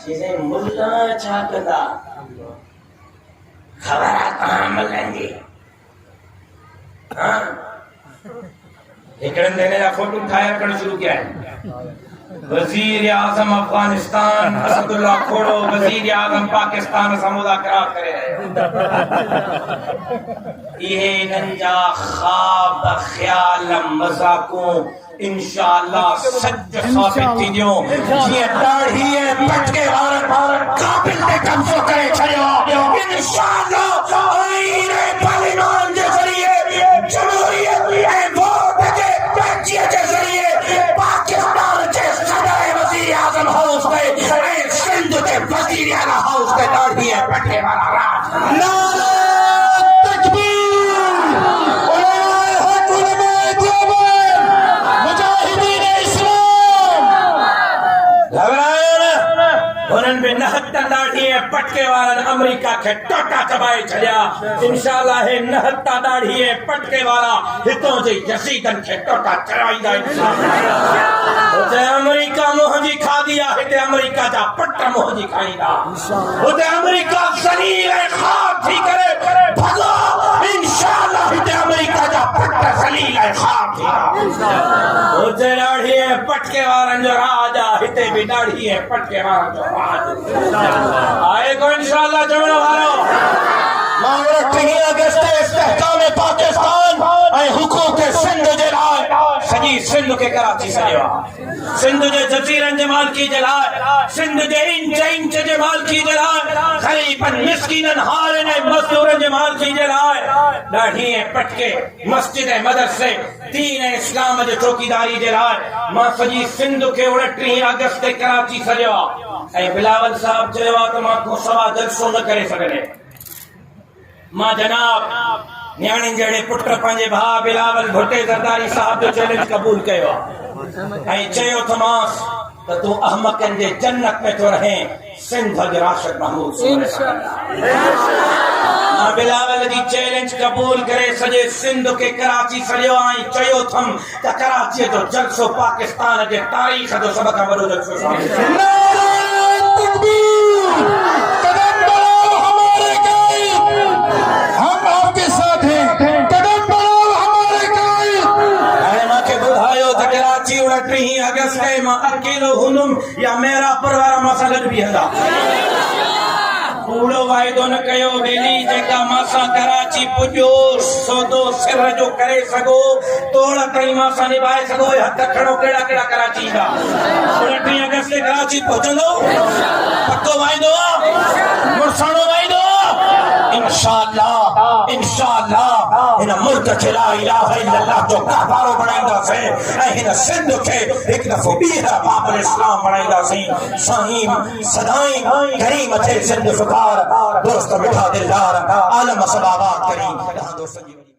चीजें मुल्ला छाकदा खबर कहाँ मिलेंगी। हाँ एकड़न देने का फोटो उठाया कर शुरू किया है। वजीर आजम अफगानिस्तान असदुल्ला खोड़ो वजीर आजम पाकिस्तान से मुज़ाकरात करे ये नंजा ख्वाब ख्याल मज़ाकों इंशाअल्लाह सच साबित थींदियूं। ये दाढ़ी है पटके वारन काबिल ते कब्जो करे छड़ियो इंशाअल्लाह आईन पार्लियामेंट जे जरिए जमहूरियत ऐं वोट जे पर्चीअ जे जरिए पाकिस्तान जे सदर वज़ीर आज़म हाउस में ऐं सिंध जे वज़ीर आला हाउस में दाढ़ी है पटके वाला राज। नारे पटके वाला अमेरिका के टोटा चबाए छड़िया इंशाअल्लाह है नहत्ता दाढ़ी है पटके वाला हितों जे यजीदन के टोटा चराईदा इंशाअल्लाह। उते अमेरिका मोहजी खा दिया हिते अमेरिका जा पट मोहजी खाईदा उते अमेरिका जलील है खाक थी करे भगो इंशाअल्लाह हिते अमेरिका जा पट जलील है खाक थी उते दाढ़ी है पटके वाला जो राजा हिते भी दाढ़ी है पटके वाला जो राज आए को इंशाअल्लाह जमण वारो मांगरो 3 अगस्त इस्तेहकाम पाकिस्तान ऐं हुकूक सिंध जे लाइ सॼी सिंध खे कराची सॼियो सिंध जे जज़ीरनि जे मालिकी जे लाइ सिंध जे इंच जे मालिकी जे लाइ ग़रीबन मिस्कीनन हारन ऐं मज़दूरनि जे मालिकी जे लाइ ॾाढी पटके मस्जिद ऐं मदरसे दीन ऐं इस्लाम जे चौकीदारी जे लाइ मां सॼी सिंध खे 29 अगस्त ते कराची सॼियो ऐं बिलावल साहब चयो आहे त मां को सवा जलसो न करे सघंदे मां जनाब न्याणी जहिड़े पुट पंहिंजे भाउ बिलावल भुट्टे ज़रदारी साहब जो चैलेंज क़बूल कयो ऐं चयो त मांस त तूं अहमकनि जे जन्नत में थो रहे सिंध जो राशिद महमूद मां बिलावल जी चैलेंज क़बूल करे सॼे सिंध खे कराची सॼियो ऐं चयो थम त कराचीअ जो जलसो पाकिस्तान जे तारीख़ जो सभ खां वॾो जलसो कदम बढ़ाओ हमारे कायद हम आपके साथ हैं कदम बढ़ाओ हमारे कायद। मूंखे ॿुधायो त कराची 29 अगस्त मां अकेलो हूंदुमि या मेरा परिवार मां सां गॾु बीहंदा कूड़ो वाइदो न कयो बेली जेका मां कराची पुॼो सौदो सिर जो करे सघो तोड़ ताईं मां सां निभाए सघो हथ खणो कहिड़ा कहिड़ा कराची ईंदा 29 अगस्त ते कराची पहुचंदो पक्को वाइदो मुड़साणो वाइदो इंशाअल्लाह इंशाअल्लाह हिन मुल्क खे ला इलाहा इल्लल्लाह जो गहवारो बणाईंदासीं ऐं हिन सिंध खे हिकु दफ़ो ॿीहर बाबुल इस्लाम बणाईंदासीं। साईं सदाईं करीम थे सिंध फुकार दोस्त मिठा दिलदार आलम सबाबात करी।